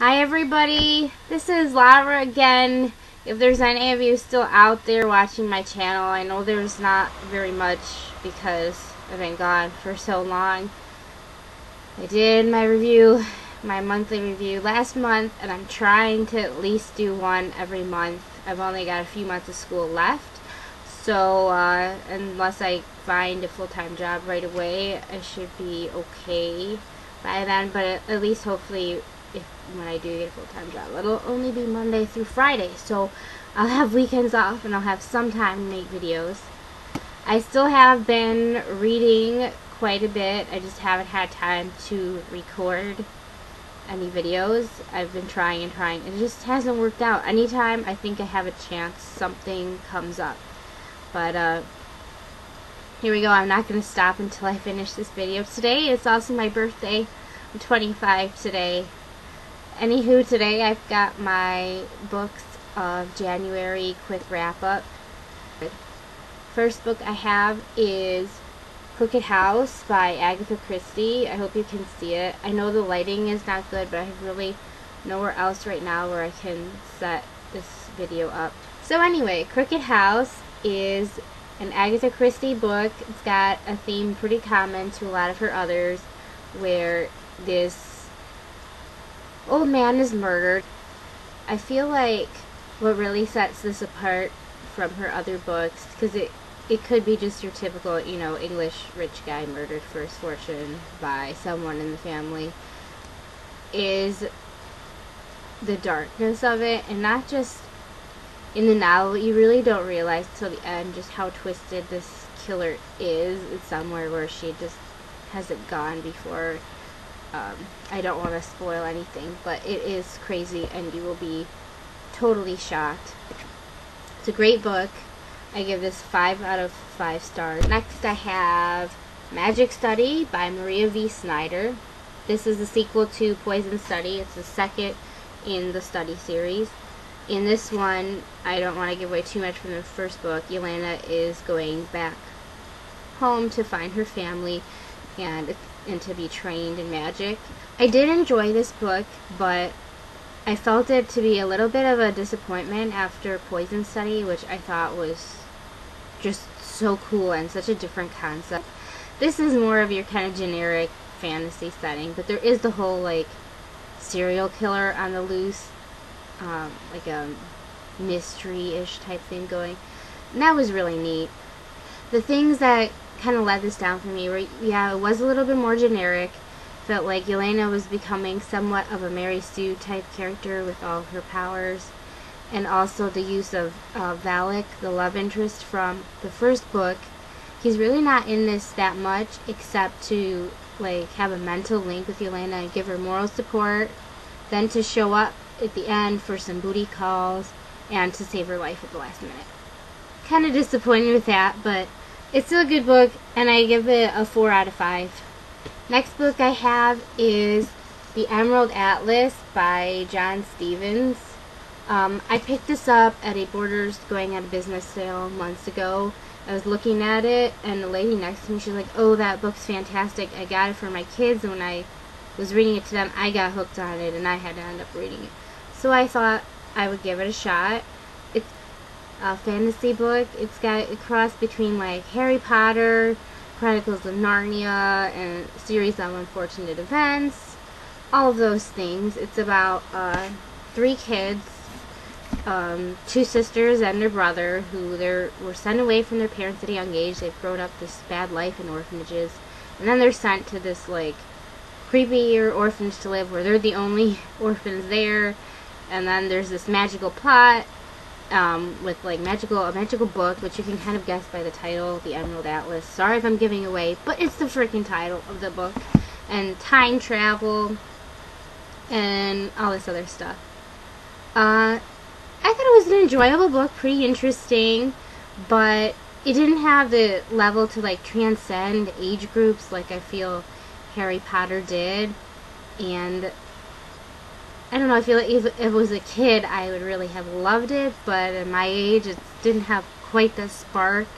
Hi everybody, this is Lara again. If there's any of you still out there watching my channel, I know there's not very much because I've been gone for so long. I did my review, my monthly review last month, and I'm trying to at least do one every month. I've only got a few months of school left, so unless I find a full-time job right away, I should be okay by then, but at least hopefully when I do get a full-time job, it'll only be Monday through Friday, so I'll have weekends off and I'll have some time to make videos. I still have been reading quite a bit. I just haven't had time to record any videos. I've been trying and trying. It just hasn't worked out. Anytime I think I have a chance, something comes up. But here we go. I'm not going to stop until I finish this video. Today is also my birthday. I'm 25 today. Anywho, today I've got my books of January quick wrap-up. First book I have is Crooked House by Agatha Christie. I hope you can see it. I know the lighting is not good, but I have really nowhere else right now where I can set this video up. So anyway, Crooked House is an Agatha Christie book. It's got a theme pretty common to a lot of her others, where this old man is murdered. I feel like what really sets this apart from her other books, because it could be just your typical, you know, English rich guy murdered for his fortune by someone in the family, is the darkness of it, and not just in the novel. You really don't realize till the end just how twisted this killer is. It's somewhere where she just hasn't gone before. I don't want to spoil anything, but it is crazy and you will be totally shocked. It's a great book. I give this 5 out of 5 stars. Next I have Magic Study by Morrie v. Snyder. This is a sequel to Poison Study. It's the second in the Study series. In this one, I don't want to give away too much from the first book. Yelena is going back home to find her family and to be trained in magic. I did enjoy this book, but I felt it to be a little bit of a disappointment after Poison Study, which I thought was just so cool and such a different concept. This is more of your kind of generic fantasy setting, but there is the whole like serial killer on the loose, like a mystery-ish type thing going, and that was really neat. The things that kind of let this down for me were, yeah, it was a little bit more generic. Felt like Yelena was becoming somewhat of a Mary Sue type character with all her powers, and also the use of Valak, the love interest from the first book. He's really not in this that much, except to like have a mental link with Yelena and give her moral support, then to show up at the end for some booty calls and to save her life at the last minute. Kind of disappointed with that, but it's still a good book, and I give it a 4 out of 5. Next book I have is The Emerald Atlas by John Stevens. I picked this up at a Borders going out of business sale months ago. I was looking at it, and the lady next to me, she's like, "Oh, that book's fantastic. I got it for my kids, and when I was reading it to them, I got hooked on it, and I had to end up reading it." So I thought I would give it a shot. It's a fantasy book. It's got a cross between like Harry Potter, Chronicles of Narnia, and a series of unfortunate events, all of those things. It's about 3 kids, 2 sisters and their brother, who were sent away from their parents at a young age. They've grown up this bad life in orphanages, and then they're sent to this like creepier orphanage to live where they're the only orphans there. And then there's this magical plot with like a magical book, which you can kind of guess by the title, The Emerald Atlas. Sorry if I'm giving away, but it's the freaking title of the book. And time travel and all this other stuff. I thought it was an enjoyable book, pretty interesting, but it didn't have the level to like transcend age groups like I feel Harry Potter did. And I don't know, I feel like if it was a kid, I would really have loved it, but at my age, it didn't have quite the spark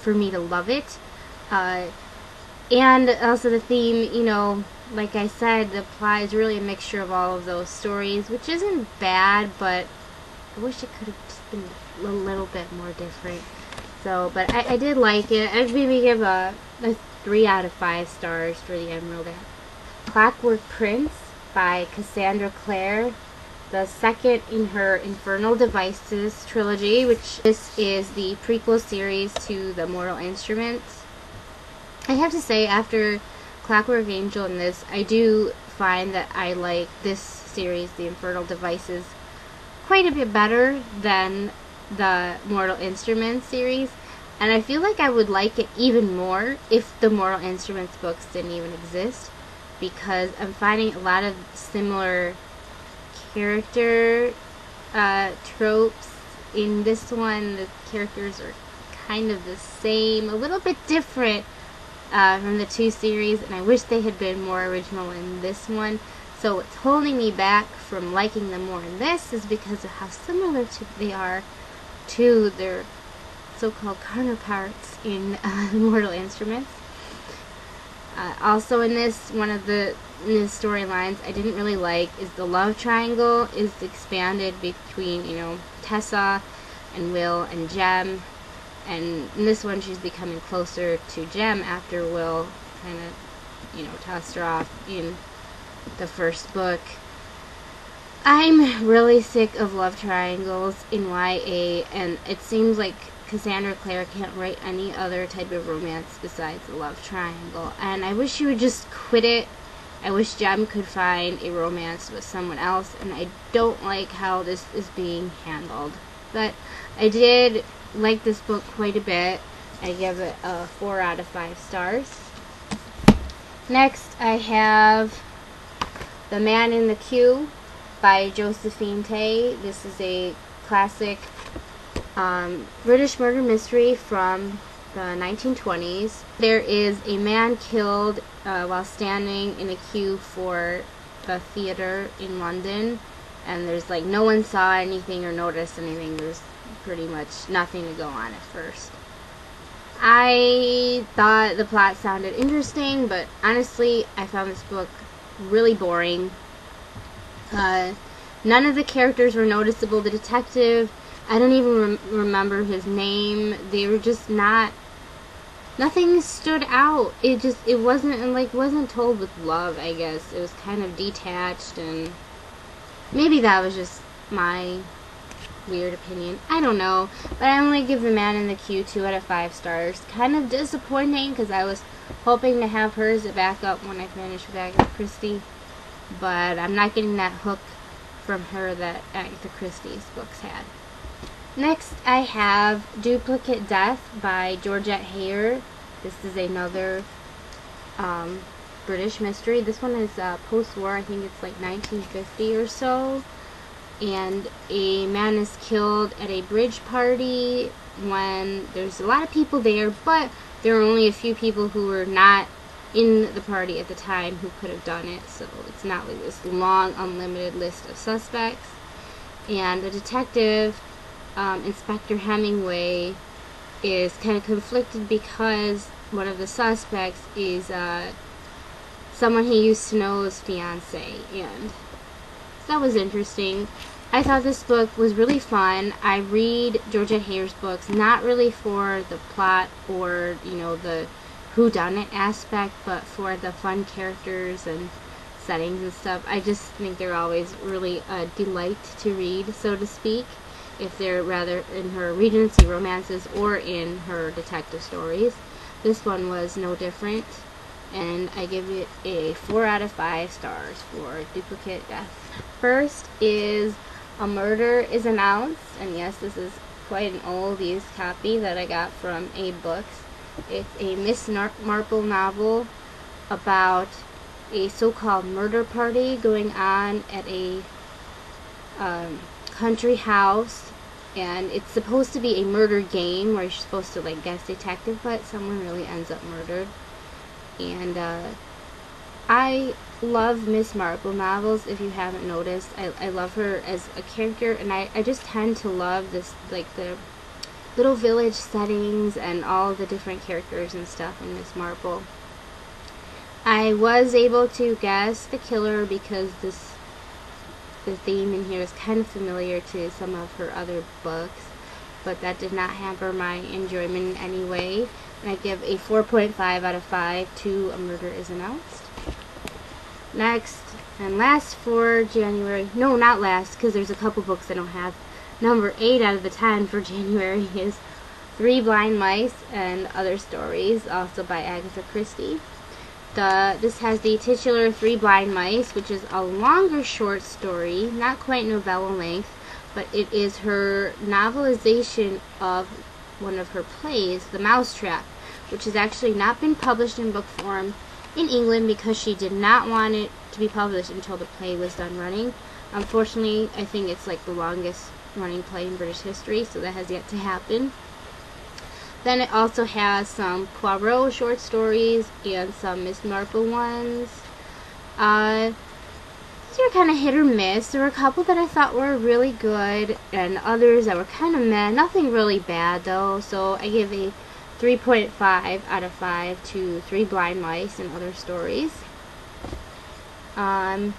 for me to love it. And also the theme, you know, like I said, the plot is really a mixture of all of those stories, which isn't bad, but I wish it could have just been a little bit more different. So, but I did like it. I'd maybe give a 3 out of 5 stars for the Emerald App. Clockwork Prince by Cassandra Clare, the second in her Infernal Devices trilogy, which this is the prequel series to the Mortal Instruments. I have to say, after Clockwork Angel and this, I do find that I like this series, the Infernal Devices, quite a bit better than the Mortal Instruments series, and I feel like I would like it even more if the Mortal Instruments books didn't even exist, because I'm finding a lot of similar character tropes in this one. The characters are kind of the same, a little bit different from the two series, and I wish they had been more original in this one. So what's holding me back from liking them more in this is because of how similar they are to their so-called counterparts in Mortal Instruments. Also in this, one of the storylines I didn't really like is the love triangle is expanded between, you know, Tessa and Will and Jem. And in this one, she's becoming closer to Jem after Will kind of, you know, tossed her off in the first book. I'm really sick of love triangles in YA, and it seems like Cassandra Clare can't write any other type of romance besides a love triangle. And I wish she would just quit it. I wish Jem could find a romance with someone else, and I don't like how this is being handled. But I did like this book quite a bit. I give it a 4 out of 5 stars. Next, I have The Man in the Queue by Josephine Tey. This is a classic British murder mystery from the 1920s. There is a man killed while standing in a queue for the theater in London, and there's like no one saw anything or noticed anything. There's pretty much nothing to go on at first. I thought the plot sounded interesting, but honestly, I found this book really boring. None of the characters were noticeable. The detective, I don't even remember his name. They were just not, nothing stood out. It wasn't told with love, I guess. It was kind of detached, and maybe that was just my weird opinion. I don't know. But I only give The Man in the Queue 2 out of 5 stars. Kind of disappointing, because I was hoping to have her as a backup when I finish with Agatha Christie. But I'm not getting that hook from her that Agatha Christie's books had. Next, I have Duplicate Death by Georgette. This is another British mystery. This one is post-war. I think it's like 1950 or so. And a man is killed at a bridge party when there's a lot of people there, but there are only a few people who were not in the party at the time who could have done it. So it's not like this long, unlimited list of suspects. And the detective, Inspector Hemingway, is kind of conflicted because one of the suspects is someone he used to know's fiance, and that was interesting. I thought this book was really fun. I read Georgette Heyer's books not really for the plot or, you know, the whodunit aspect, but for the fun characters and settings and stuff. I just think they're always really a delight to read, so to speak, if they're rather in her Regency romances or in her detective stories. This one was no different, and I give it a 4 out of 5 stars for Duplicate Death. First is A Murder is Announced, and yes, this is quite an old used copy that I got from Abe Books. It's a Miss Marple novel about a so-called murder party going on at a country house, and it's supposed to be a murder game where you're supposed to like guess detective, but someone really ends up murdered. And I love Miss Marple novels, if you haven't noticed. I love her as a character, and I just tend to love this, like the little village settings and all the different characters and stuff in Miss Marple. I was able to guess the killer because the theme in here is kind of familiar to some of her other books, but that did not hamper my enjoyment in any way. And I give a 4.5 out of 5 to A Murder is Announced. Next and last for January, no, not last, because there's a couple books I don't have. Number 8 out of the 10 for January is Three Blind Mice and Other Stories, also by Agatha Christie. This has the titular Three Blind Mice, which is a longer short story, not quite novella length, but it is her novelization of one of her plays, The Mousetrap, which has actually not been published in book form in England because she did not want it to be published until the play was done running. Unfortunately, I think it's like the longest running play in British history, so that has yet to happen. Then it also has some Poirot short stories and some Miss Marple ones. These are kind of hit or miss. There were a couple that I thought were really good and others that were kind of meh. Nothing really bad though, so I give a 3.5 out of 5 to Three Blind Mice and Other Stories. I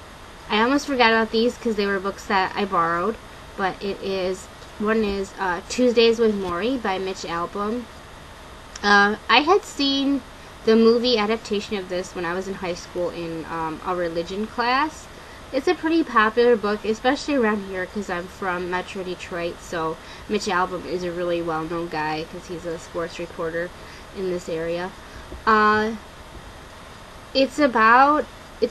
almost forgot about these because they were books that I borrowed, but one is Tuesdays with Morrie by Mitch Albom. I had seen the movie adaptation of this when I was in high school in a religion class. It's a pretty popular book, especially around here because I'm from Metro Detroit, so Mitch Albom is a really well-known guy because he's a sports reporter in this area. It's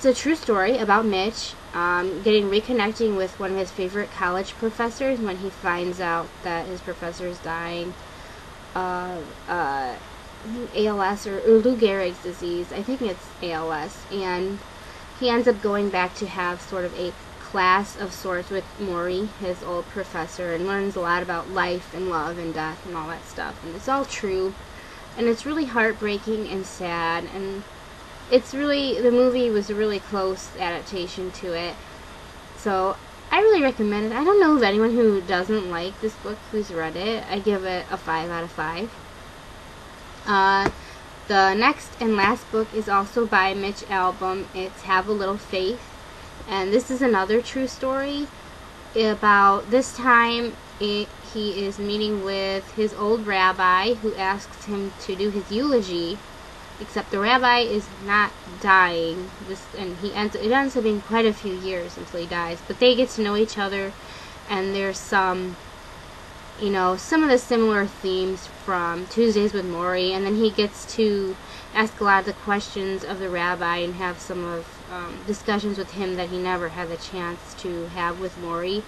a true story about Mitch reconnecting with one of his favorite college professors when he finds out that his professor is dying of ALS or Lou Gehrig's disease. I think it's ALS, and he ends up going back to have sort of a class of sorts with Morrie, his old professor, and learns a lot about life and love and death and all that stuff. And it's all true, and it's really heartbreaking and sad, and the movie was a really close adaptation to it. So I really recommend it. I don't know of anyone who doesn't like this book who's read it. I give it a 5 out of 5. The next and last book is also by Mitch Albom. It's Have a Little Faith, and this is another true story about this time he is meeting with his old rabbi who asks him to do his eulogy, except the rabbi is not dying, and it ends up being quite a few years until he dies, but they get to know each other, and there's some of the similar themes from Tuesdays with Morrie, and then he gets to ask a lot of the questions of the rabbi and have some of discussions with him that he never had the chance to have with Morrie.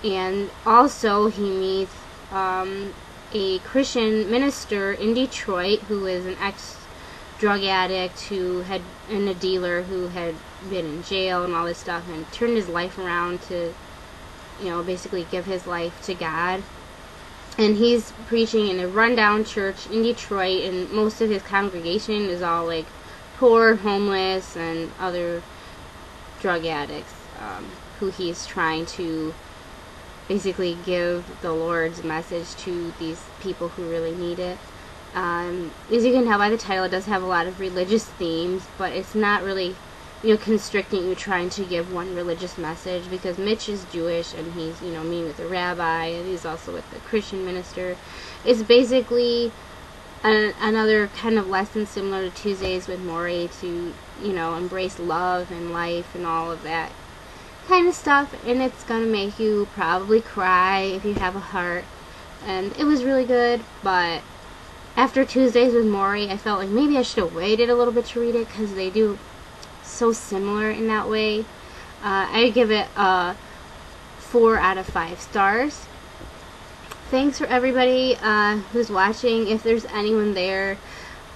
And also he meets a Christian minister in Detroit who is an ex-drug addict and a dealer who had been in jail and all this stuff, and turned his life around to basically give his life to God. And he's preaching in a rundown church in Detroit, and most of his congregation is all like poor, homeless, and other drug addicts who he's trying to basically give the Lord's message to these people who really need it. As you can tell by the title, it does have a lot of religious themes, but it's not really constricting you trying to give one religious message, because Mitch is Jewish and he's, meeting with a rabbi, and he's also with the Christian minister. It's basically another kind of lesson similar to Tuesdays with Morrie to, embrace love and life and all of that kind of stuff, and it's gonna make you probably cry if you have a heart. And it was really good, but after Tuesdays with Morrie, I felt like maybe I should have waited a little bit to read it, because they do so similar in that way. I give it a 4 out of 5 stars. Thanks for everybody who's watching. If there's anyone there,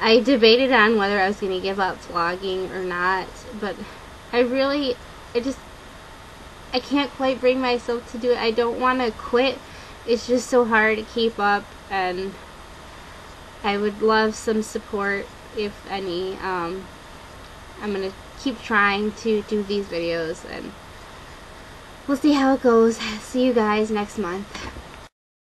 I debated on whether I was going to give up vlogging or not, but I can't quite bring myself to do it. I don't want to quit. It's just so hard to keep up, and I would love some support, if any. I'm going to keep trying to do these videos, and we'll see how it goes. See you guys next month.